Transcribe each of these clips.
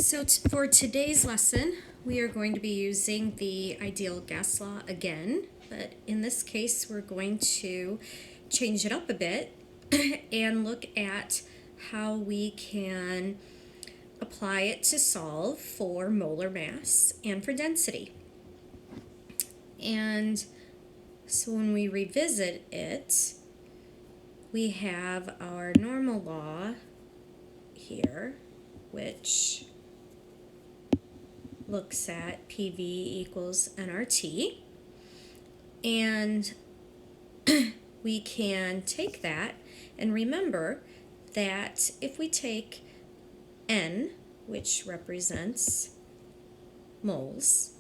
So for today's lesson, we are going to be using the ideal gas law again, but in this case, we're going to change it up a bit and look at how we can apply it to solve for molar mass and for density. And so when we revisit it, we have our normal law here, which looks at PV equals nRT, and we can take that and remember that if we take N, which represents moles,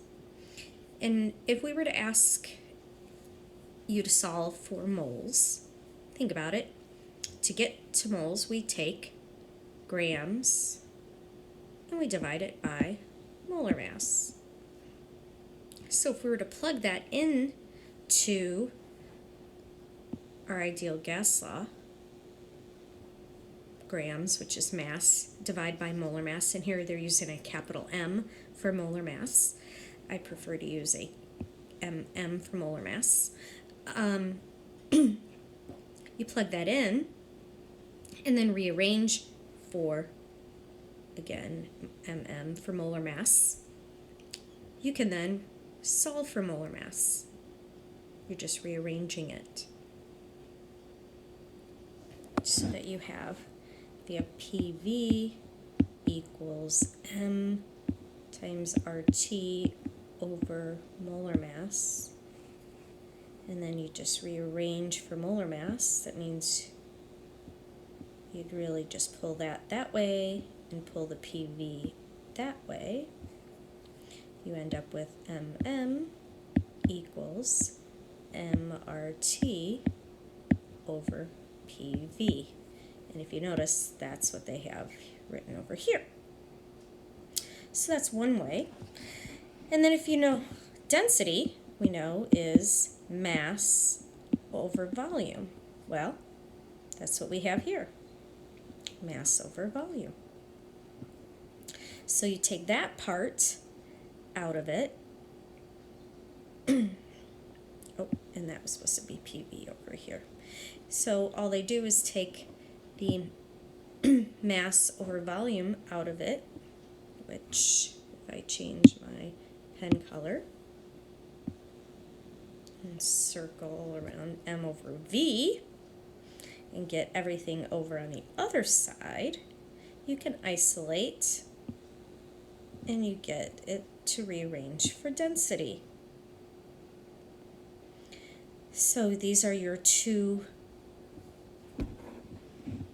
and if we were to ask you to solve for moles, think about it. To get to moles, we take grams and we divide it by molar mass. So if we were to plug that in to our ideal gas law, grams, which is mass, divide by molar mass, and here they're using a capital M for molar mass. I prefer to use a MM for molar mass. You plug that in and then rearrange for, again, MM for molar mass. You can then solve for molar mass. You're just rearranging it so that you have the PV equals M times RT over molar mass. And then you just rearrange for molar mass. That means you'd really just pull that way and pull the PV that way. You end up with MM equals MRT over PV. And if you notice, that's what they have written over here. So that's one way. And then if you know density, we know is mass over volume. Well, that's what we have here. Mass over volume. So you take that part out of it. Oh, and that was supposed to be PV over here. So all they do is take the mass over volume out of it, which if I change my pen color and circle around M over V and get everything over on the other side, you can isolate and you get it to rearrange for density. So these are your two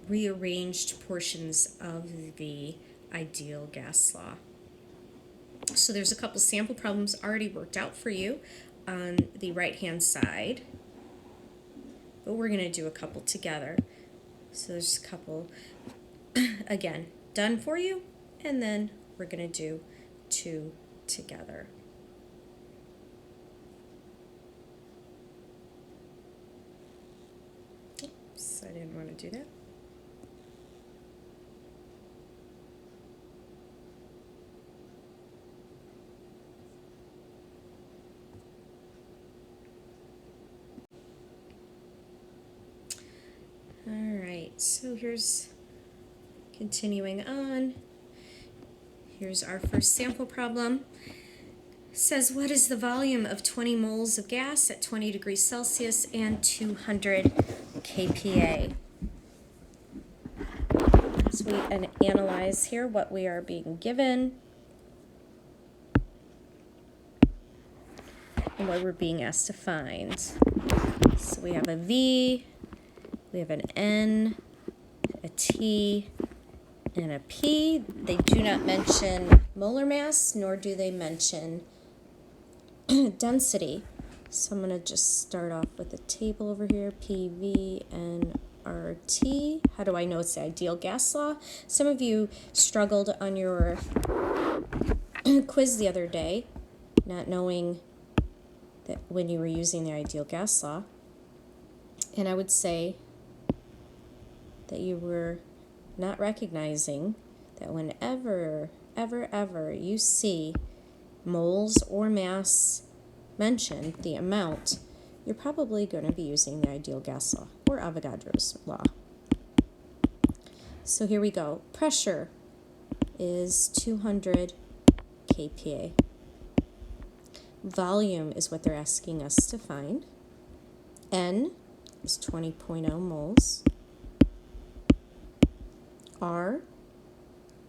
rearranged portions of the ideal gas law. So there's a couple sample problems already worked out for you on the right hand side, but we're going to do a couple together. So there's a couple again done for you, and then we're going to do two together. Oops, I didn't want to do that. Alright, so here's continuing on. Here's our first sample problem. It says, what is the volume of 20 moles of gas at 20 degrees Celsius and 200 kPa? As we analyze here what we are being given and what we're being asked to find. So we have a V, we have an N, a T, and a P. They do not mention molar mass, nor do they mention density. So I'm going to just start off with a table over here, PV and RT. How do I know it's the ideal gas law? Some of you struggled on your quiz the other day, not knowing that when you were using the ideal gas law. And I would say that you were not recognizing that whenever, ever you see moles or mass mentioned, the amount, you're probably going to be using the ideal gas law or Avogadro's law. So here we go. Pressure is 200 kPa. Volume is what they're asking us to find. N is 20.0 moles. R,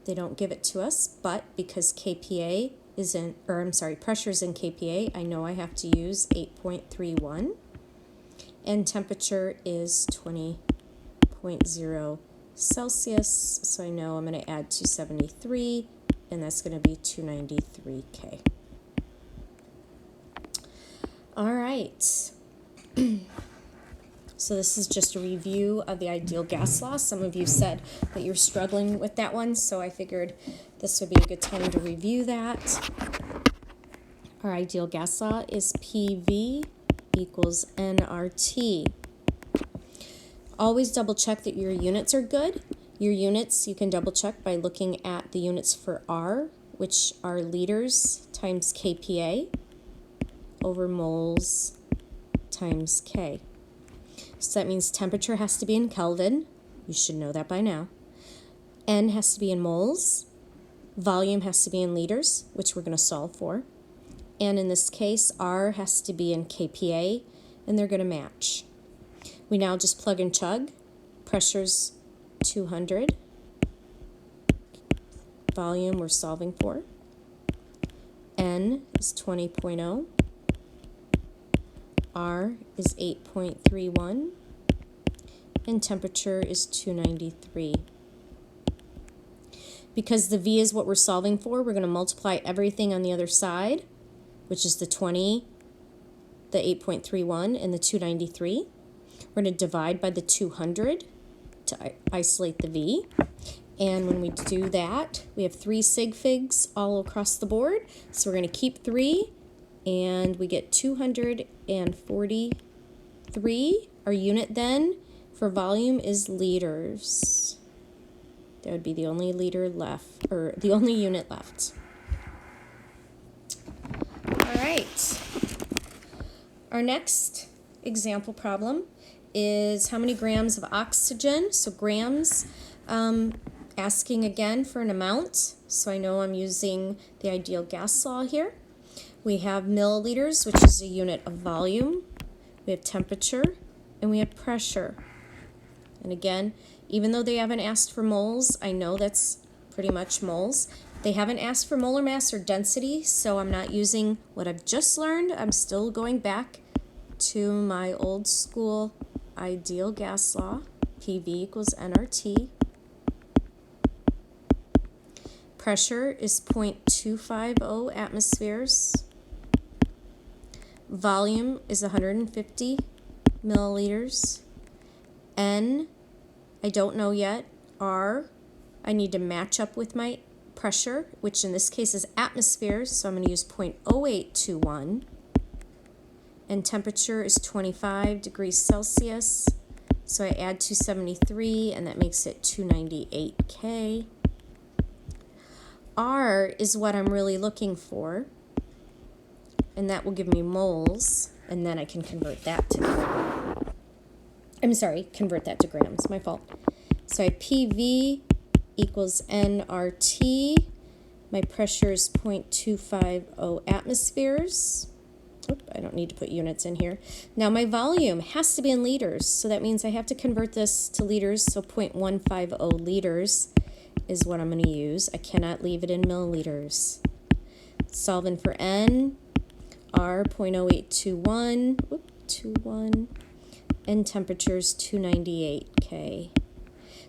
they don't give it to us, but because kPa isn't, or I'm sorry, pressure is in kPa, I know I have to use 8.31. And temperature is 20.0 Celsius, so I know I'm going to add 273, and that's going to be 293 K. All right. So this is just a review of the ideal gas law. Some of you said that you're struggling with that one, so I figured this would be a good time to review that. Our ideal gas law is PV equals nRT. Always double check that your units are good. Your units you can double check by looking at the units for R, which are liters times kPa over moles times K. So that means temperature has to be in Kelvin. You should know that by now. N has to be in moles. Volume has to be in liters, which we're going to solve for. And in this case, R has to be in kPa, and they're going to match. We now just plug and chug. Pressure's 200. Volume we're solving for. N is 20.0. R is 8.31. And temperature is 293. Because the V is what we're solving for, we're going to multiply everything on the other side, which is the 20, the 8.31, and the 293. We're going to divide by the 200 to isolate the V. And when we do that, we have 3 sig figs all across the board. So we're going to keep 3, and we get 243. Our unit then for volume is liters. That would be the only liter left, or the only unit left. All right. Our next example problem is how many grams of oxygen. So grams, asking again for an amount. So I know I'm using the ideal gas law here. We have milliliters, which is a unit of volume. We have temperature, and we have pressure. And again, even though they haven't asked for moles, I know that's pretty much moles. They haven't asked for molar mass or density, so I'm not using what I've just learned. I'm still going back to my old school ideal gas law, PV equals nRT. Pressure is 0.250 atmospheres. Volume is 150 milliliters. N, I don't know yet. R, I need to match up with my pressure, which in this case is atmospheres, so I'm going to use 0.0821. And temperature is 25 degrees Celsius, so I add 273, and that makes it 298 K. R is what I'm really looking for, and that will give me moles, and then I can convert that to grams, my fault. So I have PV equals nRT. My pressure is 0.250 atmospheres. Oop, I don't need to put units in here. Now my volume has to be in liters, so that means I have to convert this to liters, so 0.150 liters is what I'm going to use. I cannot leave it in milliliters. Solving for N, R 0.0821, and temperature is 298 K.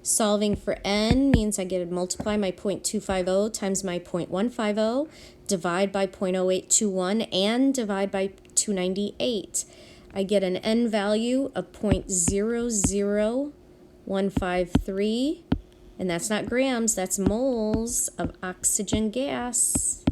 Solving for N means I get to multiply my 0.250 times my 0.150, divide by 0.0821, and divide by 298. I get an N value of 0.00153, and that's not grams, that's moles of oxygen gas.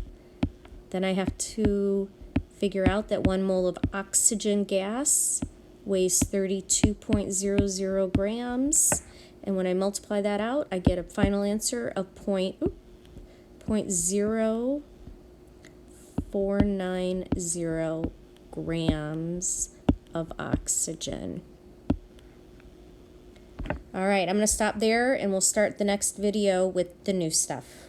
Then I have to figure out that 1 mole of oxygen gas weighs 32.00 grams, And when I multiply that out, I get a final answer of 0.0490 grams of oxygen. All right, I'm going to stop there and we'll start the next video with the new stuff.